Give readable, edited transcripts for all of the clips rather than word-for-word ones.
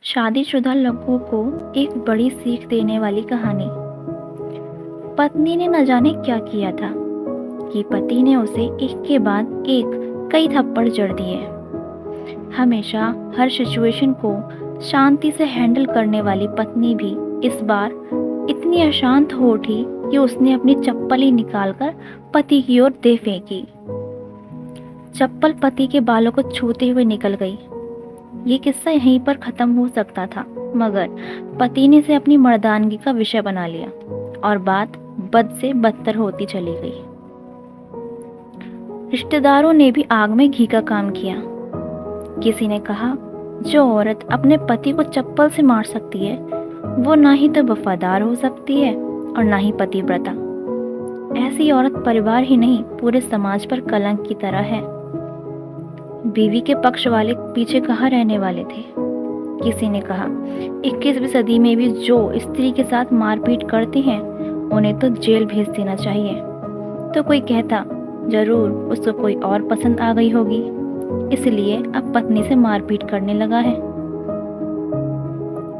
शादीशुदा लोगों को एक बड़ी सीख देने वाली कहानी। पत्नी ने न जाने क्या किया था कि पति ने उसे एक के बाद एक कई थप्पड़ जड़ दिए। हमेशा हर सिचुएशन को शांति से हैंडल करने वाली पत्नी भी इस बार इतनी अशांत हो उठी कि उसने अपनी चप्पल ही निकालकर पति की ओर दे फेंकी। चप्पल पति के बालों को छूते हुए निकल गई। ये किस्सा यहीं पर खत्म हो सकता था, मगर पति ने इसे अपनी मर्दानगी का विषय बना लिया और बात बद से बदतर होती चली गई। रिश्तेदारों ने भी आग में घी का काम किया। किसी ने कहा, जो औरत अपने पति को चप्पल से मार सकती है वो ना ही तो वफादार हो सकती है और ना ही पतिव्रता। ऐसी औरत परिवार ही नहीं पूरे समाज पर कलंक की तरह है। बीवी के पक्ष वाले पीछे कहाँ रहने वाले थे। किसी ने कहा, 21वीं सदी में भी जो स्त्री के साथ मारपीट करते हैं उन्हें तो जेल भेज देना चाहिए। तो कोई कहता, जरूर उसको कोई और पसंद आ गई होगी, इसलिए अब पत्नी से मारपीट करने लगा है।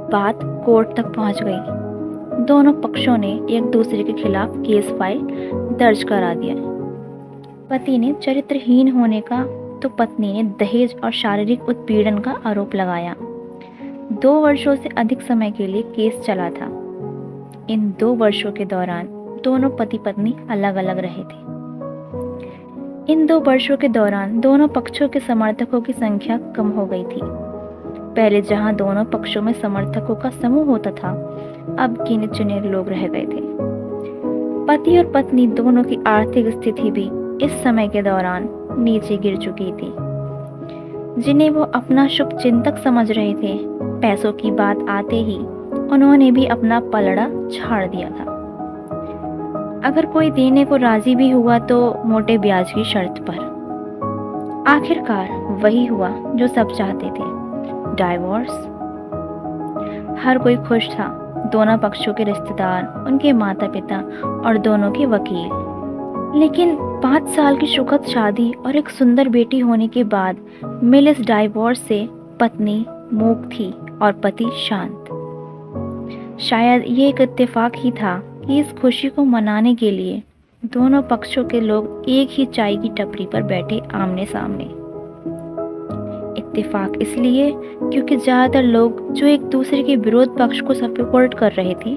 बात कोर्ट तक पहुंच गई। दोनों पक्षों ने एक दूसरे के खिलाफ केस फाइल दर्ज करा दिया। पति ने चरित्रहीन होने का तो पत्नी ने दहेज और शारीरिक उत्पीड़न का आरोप लगाया। 2 वर्षों से अधिक समय के लिए केस चला था। इन 2 वर्षों के दौरान दोनों पति पत्नी अलग अलग रहे थे। इन 2 वर्षों के दौरान दोनों पक्षों के समर्थकों की संख्या कम हो गई थी। पहले जहां दोनों पक्षों में समर्थकों का समूह होता था, अब गिने चुने लोग रह गए थे। पति और पत्नी दोनों की आर्थिक स्थिति भी इस समय के दौरान नीचे गिर चुकी थी। जिन्हें वो अपना शुभ चिंतक समझ रहे थे, पैसों की बात आते ही उन्होंने भी अपना पलड़ा झाड़ दिया था। अगर कोई देने को राजी भी हुआ तो मोटे ब्याज की शर्त पर। आखिरकार वही हुआ जो सब चाहते थे, डाइवोर्स। हर कोई खुश था, दोनों पक्षों के रिश्तेदार, उनके माता पिता और दोनों के वकील। लेकिन 5 साल की सुखद शादी और एक सुंदर बेटी होने के बाद मिले इस डाइवोर्स से पत्नी मूक थी और पति शांत। शायद ये एक इत्तेफाक ही था कि इस खुशी को मनाने के लिए दोनों पक्षों के लोग एक ही चाय की टपरी पर बैठे आमने सामने। इत्तेफाक इसलिए क्योंकि ज़्यादातर लोग जो एक दूसरे के विरोध पक्ष को सपोर्ट कर रहे थे,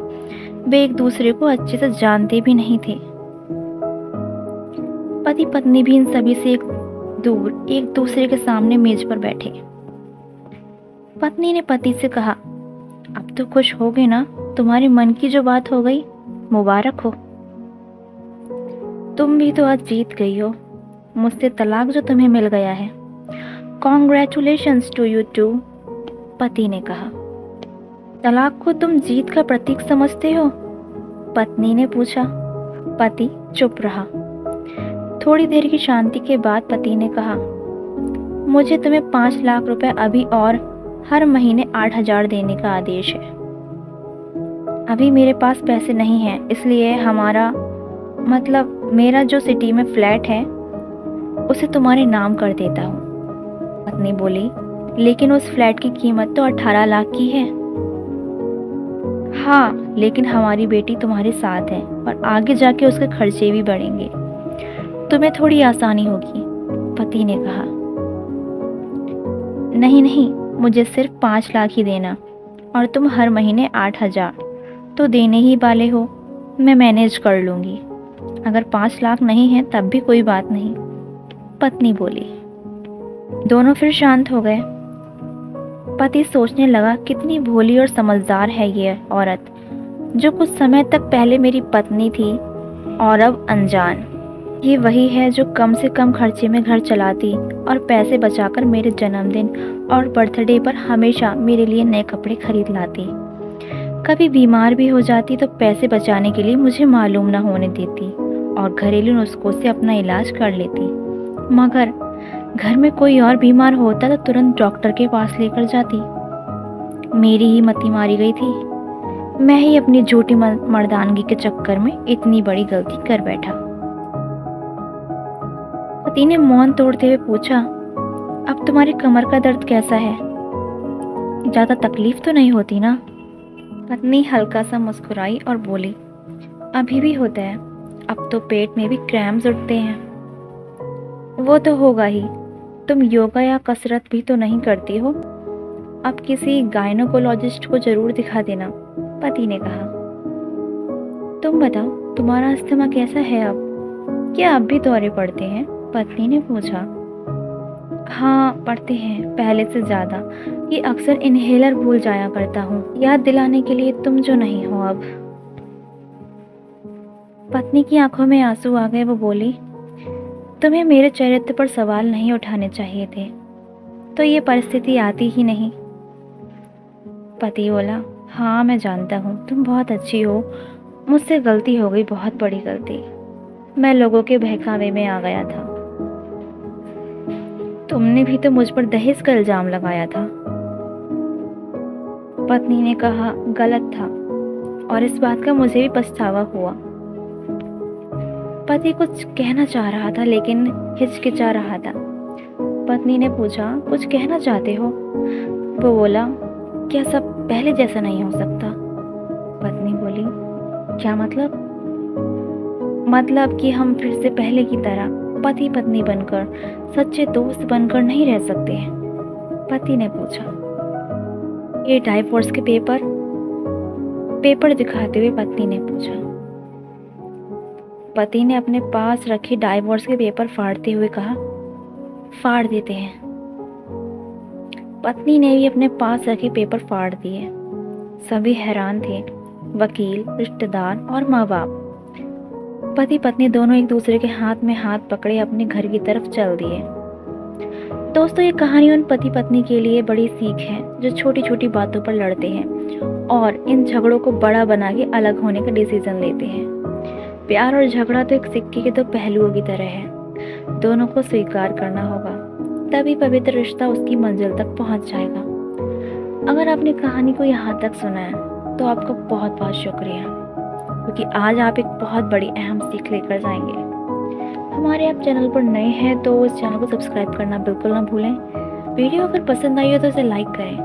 वे एक दूसरे को अच्छे से जानते भी नहीं थे। पति पत्नी भी इन सभी से दूर एक दूसरे के सामने मेज पर बैठे। पत्नी ने पति से कहा, अब तो खुश हो गए ना, तुम्हारे मन की जो बात हो गई, मुबारक हो। तुम भी तो आज जीत गई हो मुझसे तलाक जो तुम्हें मिल गया है। कॉन्ग्रेचुलेशंस टू यू टू, पति ने कहा। तलाक को तुम जीत का प्रतीक समझते हो? पत्नी ने पूछा। पति चुप रहा। थोड़ी देर की शांति के बाद पति ने कहा, मुझे तुम्हें 5 लाख रुपए अभी और हर महीने 8,000 देने का आदेश है। अभी मेरे पास पैसे नहीं हैं, इसलिए मेरा जो सिटी में फ्लैट है उसे तुम्हारे नाम कर देता हूँ। पत्नी बोली, लेकिन उस फ्लैट की कीमत तो 18 लाख की है। हाँ, लेकिन हमारी बेटी तुम्हारे साथ है और आगे जाके उसके खर्चे भी बढ़ेंगे, तुम्हें थोड़ी आसानी होगी, पति ने कहा। नहीं नहीं, मुझे सिर्फ 5 लाख ही देना और तुम हर महीने 8,000 तो देने ही वाले हो, मैं मैनेज कर लूँगी। अगर 5 लाख नहीं है तब भी कोई बात नहीं, पत्नी बोली। दोनों फिर शांत हो गए। पति सोचने लगा, कितनी भोली और समझदार है ये औरत, जो कुछ समय तक पहले मेरी पत्नी थी और अब अनजान। ये वही है जो कम से कम खर्चे में घर चलाती और पैसे बचाकर मेरे जन्मदिन और बर्थडे पर हमेशा मेरे लिए नए कपड़े खरीद लाती। कभी बीमार भी हो जाती तो पैसे बचाने के लिए मुझे मालूम न होने देती और घरेलू नुस्खों से अपना इलाज कर लेती। मगर घर में कोई और बीमार होता तो तुरंत डॉक्टर के पास लेकर जाती। मेरी ही मति मारी गई थी। मैं ही अपनी झूठी मर्दानगी के चक्कर में इतनी बड़ी गलती कर बैठा। पति ने मौन तोड़ते हुए पूछा, अब तुम्हारी कमर का दर्द कैसा है? ज़्यादा तकलीफ तो नहीं होती ना? पत्नी हल्का सा मुस्कुराई और बोली, अभी भी होता है, अब तो पेट में भी क्रैम्स उठते हैं। वो तो होगा ही, तुम योगा या कसरत भी तो नहीं करती हो। अब किसी गायनोकोलॉजिस्ट को जरूर दिखा देना, पति ने कहा। तुम बताओ, तुम्हारा अस्थमा कैसा है अब? क्या अब भी दौरे पड़ते हैं? पत्नी ने पूछा। हाँ, पड़ते हैं, पहले से ज़्यादा। ये अक्सर इन्हेलर भूल जाया करता हूँ, याद दिलाने के लिए तुम जो नहीं हो अब। पत्नी की आंखों में आंसू आ गए। वो बोली, तुम्हें मेरे चरित्र पर सवाल नहीं उठाने चाहिए थे, तो ये परिस्थिति आती ही नहीं। पति बोला, हाँ मैं जानता हूँ, तुम बहुत अच्छी हो, मुझसे गलती हो गई, बहुत बड़ी गलती। मैं लोगों के बहकावे में आ गया था। तुमने भी तो मुझ पर दहेज का इल्जाम लगाया था। पत्नी ने कहा, गलत था, और इस बात का मुझे भी पछतावा हुआ। पति कुछ कहना चाह रहा था लेकिन हिचकिचा रहा था। पत्नी ने पूछा, कुछ कहना चाहते हो? वो बोला, क्या सब पहले जैसा नहीं हो सकता? पत्नी बोली, क्या मतलब? मतलब कि हम फिर से पहले की तरह पति पत्नी बनकर, सच्चे दोस्त बनकर नहीं रह सकते हैं? पति ने पूछा। ये डाइवोर्स के पेपर दिखाते हुए पत्नी ने पूछा। पति ने अपने पास रखे डाइवोर्स के पेपर फाड़ते हुए कहा, फाड़ देते हैं। पत्नी ने भी अपने पास रखे पेपर फाड़ दिए। सभी हैरान थे, वकील, रिश्तेदार और माँ बाप। पति पत्नी दोनों एक दूसरे के हाथ में हाथ पकड़े अपने घर की तरफ चल दिए। दोस्तों, ये कहानी उन पति पत्नी के लिए बड़ी सीख है जो छोटी छोटी बातों पर लड़ते हैं और इन झगड़ों को बड़ा बना के अलग होने का डिसीजन लेते हैं। प्यार और झगड़ा तो एक सिक्के के दो पहलुओं की तरह है, दोनों को स्वीकार करना होगा, तभी पवित्र रिश्ता उसकी मंजिल तक पहुंच जाएगा। अगर आपने कहानी को यहाँ तक सुना है तो आपका बहुत बहुत शुक्रिया, क्योंकि आज आप एक बहुत बड़ी अहम सीख लेकर जाएंगे। हमारे आप चैनल पर नए हैं तो इस चैनल को सब्सक्राइब करना बिल्कुल ना भूलें। वीडियो अगर पसंद आई हो तो इसे लाइक करें।